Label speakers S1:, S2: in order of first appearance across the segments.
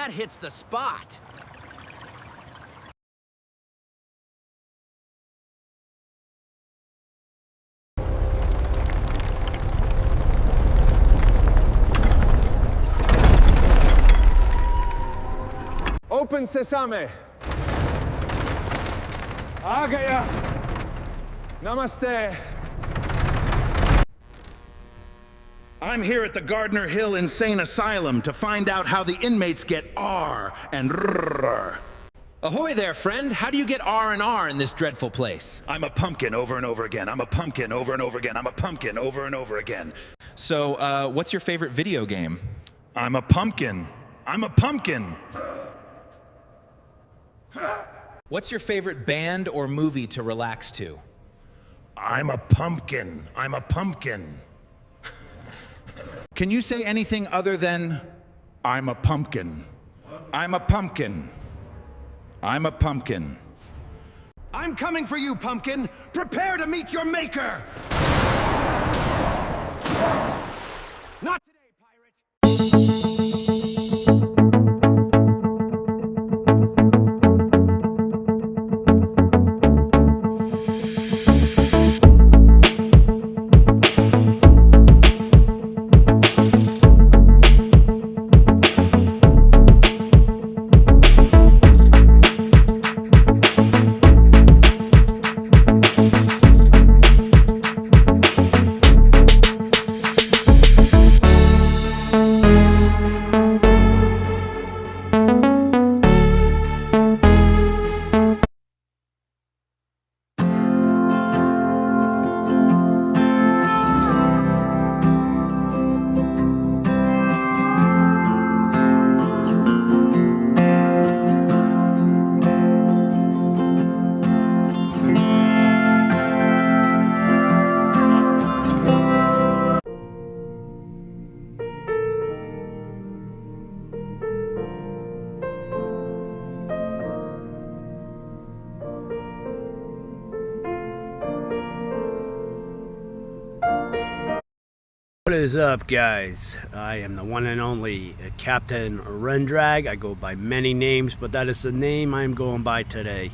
S1: That hits the spot.
S2: Open sesame. Agaya. Namaste.
S3: I'm here at the Gardner Hill Insane Asylum to find out how the inmates get R and rrrr.
S4: Ahoy there, friend. How do you get R&R in this dreadful place?
S3: I'm a pumpkin over and over again. I'm a pumpkin over and over again. I'm a pumpkin over and over again.
S4: So, what's your favorite video game?
S3: I'm a pumpkin. I'm a pumpkin.
S4: What's your favorite band or movie to relax to?
S3: I'm a pumpkin. I'm a pumpkin. Can you say anything other than, I'm a pumpkin? I'm a pumpkin. I'm a pumpkin.
S1: I'm coming for you, pumpkin. Prepare to meet your maker. Not today, pirate.
S5: What is up, guys? I am the one and only Captain R.And Rrrrrr. I go by many names, but that is the name I'm going by today.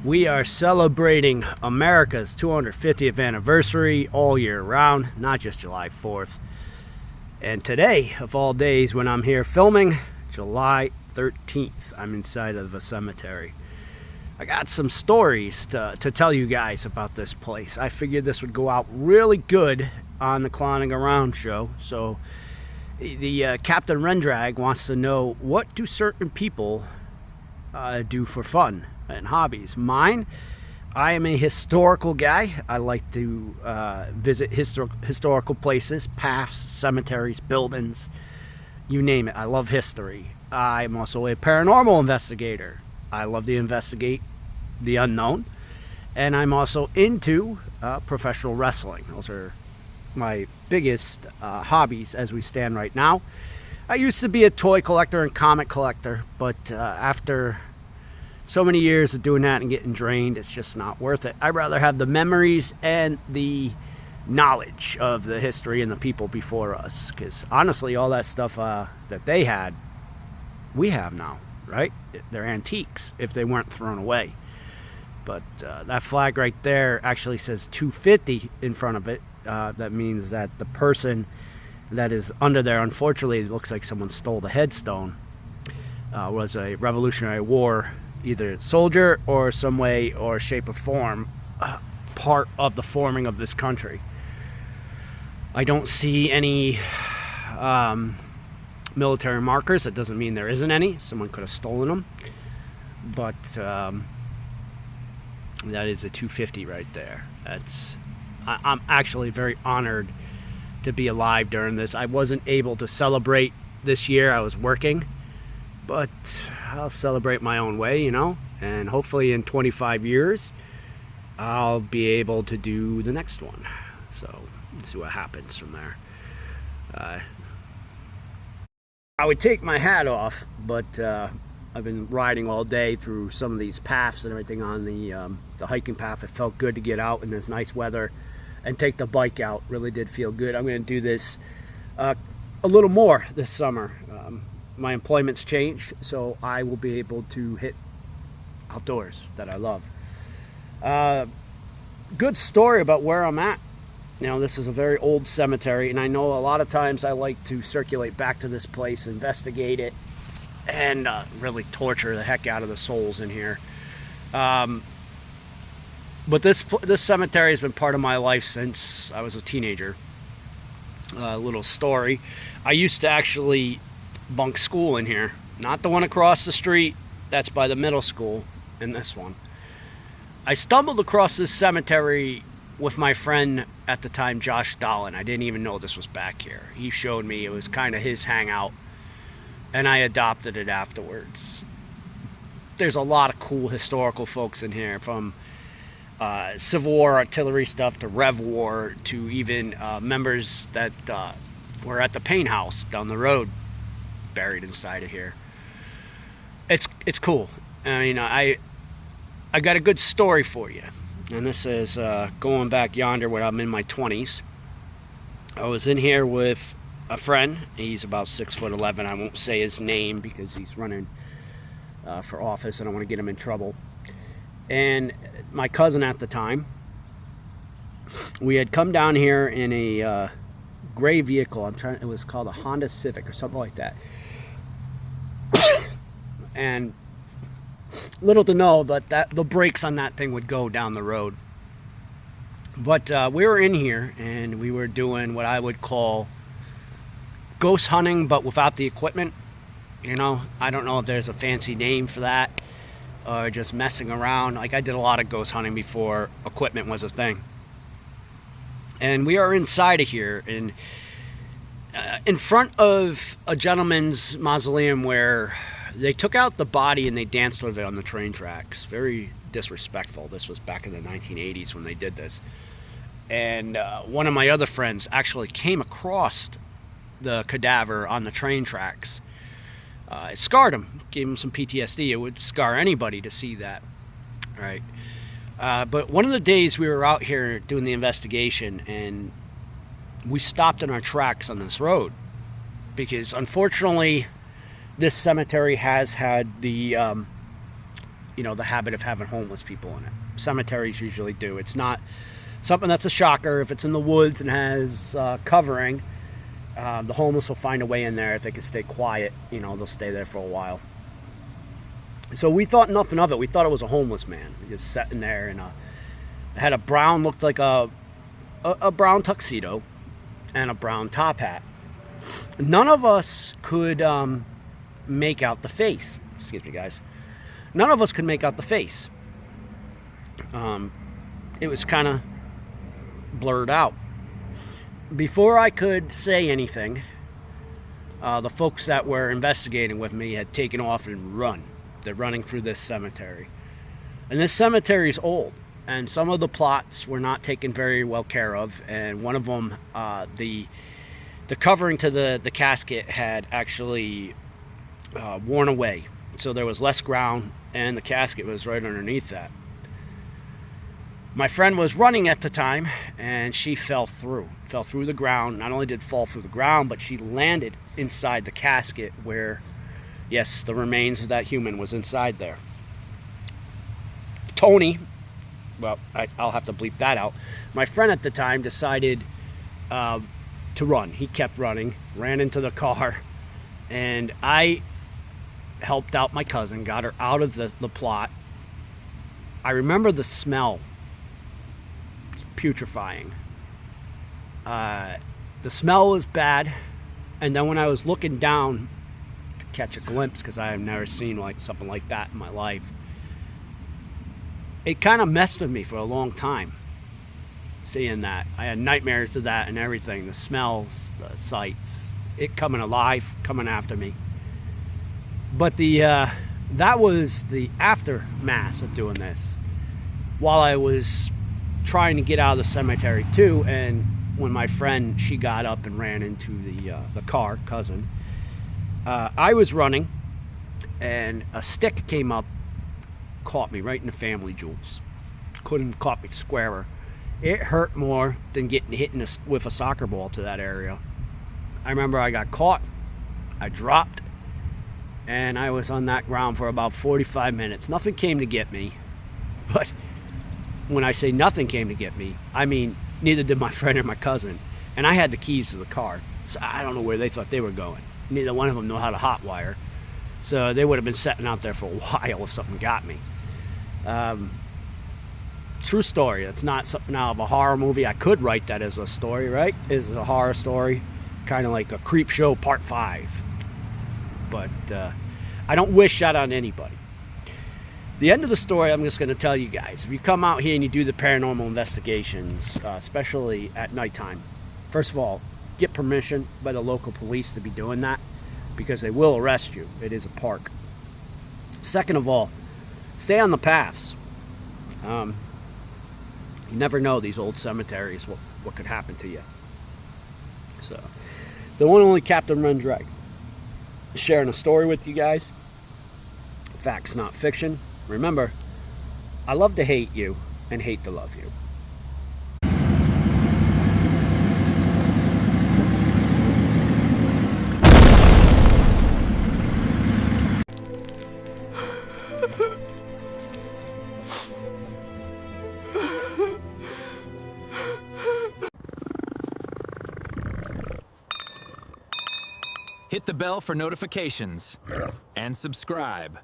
S5: We are celebrating America's 250th anniversary all year round, not just July 4th. And today, of all days, when I'm here filming, July 13th, I'm inside of a cemetery. I got some stories to tell you guys about this place. I figured this would go out really good on the Clowning Around show. So the Captain R.And Rrrrrr wants to know, what do certain people do for fun and hobbies? Mine, I am a historical guy. I like to visit historical places, paths, cemeteries, buildings, you name it. I love history. I'm also a paranormal investigator. I love to investigate the unknown. And I'm also into professional wrestling. Those are my biggest hobbies as we stand right now. I used to be a toy collector and comic collector, but after so many years of doing that and getting drained, it's just not worth it. I'd rather have the memories and the knowledge of the history and the people before us, because honestly, all that stuff that they had, we have now, right? They're antiques if they weren't thrown away. But that flag right there actually says 250 in front of it. That means that the person that is under there, unfortunately, it looks like someone stole the headstone, was a Revolutionary War either soldier or some way or shape or form part of the forming of this country. I don't see any military markers. That doesn't mean there isn't any. Someone could have stolen them. But that is a 250 right there. I'm actually very honored to be alive during this. I wasn't able to celebrate this year. I was working, but I'll celebrate my own way, you know, and hopefully in 25 years I'll be able to do the next one. So let's see what happens from there. I would take my hat off, but I've been riding all day through some of these paths and everything on the hiking path. It felt good to get out in this nice weather and take the bike out. Really did feel good. I'm going to do this a little more this summer. my employment's changed, so I will be able to hit outdoors that I love. Good story about where I'm at. You know, this is a very old cemetery, and I know a lot of times I like to circulate back to this place, investigate it, and really torture the heck out of the souls in here. But this cemetery has been part of my life since I was a teenager. Little story. I used to actually bunk school in here. Not the one across the street. That's by the middle school. And this one. I stumbled across this cemetery with my friend at the time, Josh Dolan. I didn't even know this was back here. He showed me. It was kind of his hangout. And I adopted it afterwards. There's a lot of cool historical folks in here, from Civil War artillery stuff to Rev War to even members that were at the Payne House down the road, buried inside of here. It's cool. I mean, I got a good story for you, and this is going back yonder when I'm in my 20s. I was in here with a friend. He's about 6'11". I won't say his name because he's running for office. I don't want to get him in trouble. And my cousin at the time, we had come down here in a gray vehicle. It was called a Honda Civic or something like that. And little to know that the brakes on that thing would go down the road. But we were in here and we were doing what I would call ghost hunting, but without the equipment. You know, I don't know if there's a fancy name for that, or just messing around. Like, I did a lot of ghost hunting before equipment was a thing. And we are inside of here, in front of a gentleman's mausoleum where they took out the body and they danced with it on the train tracks. Very disrespectful. This was back in the 1980s when they did this. And one of my other friends actually came across the cadaver on the train tracks. It scarred him, gave him some PTSD. It would scar anybody to see that, right? But one of the days we were out here doing the investigation, and we stopped in our tracks on this road because, unfortunately, this cemetery has had the, the habit of having homeless people in it. Cemeteries usually do. It's not something that's a shocker. If it's in the woods and has covering, the homeless will find a way in there. If they can stay quiet, they'll stay there for a while. So we thought nothing of it. We thought it was a homeless man just sitting there, and had a brown, looked like a brown tuxedo and a brown top hat. None of us could make out the face. Excuse me, guys. None of us could make out the face. It was kind of blurred out. Before I could say anything, the folks that were investigating with me had taken off and run. They're running through this cemetery. And this cemetery is old, and some of the plots were not taken very well care of, and one of them, the covering to the casket had actually worn away. So there was less ground, and the casket was right underneath that. My friend was running at the time, and she fell through the ground. Not only did fall through the ground, but she landed inside the casket where, yes, the remains of that human was inside there. Tony, well, I'll have to bleep that out. My friend at the time decided to run. He kept running, ran into the car, and I helped out my cousin, got her out of the plot. I remember the smell. Putrefying. The smell was bad, and then when I was looking down to catch a glimpse, because I have never seen something like that in my life, it kind of messed with me for a long time. Seeing that, I had nightmares of that and everything. The smells, the sights, it coming alive, coming after me. But that was the aftermath of doing this. While I was trying to get out of the cemetery too, and when my friend, she got up and ran into the car, cousin, I was running, and a stick came up, caught me right in the family jewels. Couldn't caught me squarer. It hurt more than getting hit with a soccer ball to that area. I remember I got caught, I dropped, and I was on that ground for about 45 minutes. Nothing came to get me. But when I say nothing came to get me, I mean neither did my friend or my cousin. And I had the keys to the car, so I don't know where they thought they were going. Neither one of them know how to hotwire, so they would have been sitting out there for a while if something got me. True story. It's not something out of a horror movie. I could write that as a story, right? As a horror story, kind of like a Creep Show Part 5. But I don't wish that on anybody. The end of the story, I'm just going to tell you guys. If you come out here and you do the paranormal investigations, especially at nighttime, first of all, get permission by the local police to be doing that, because they will arrest you. It is a park. Second of all, stay on the paths. You never know, these old cemeteries, what could happen to you. So, the one and only Captain R.And Rrrrrr, sharing a story with you guys. Facts, not fiction. Remember, I love to hate you and hate to love you.
S6: Hit the bell for notifications and subscribe.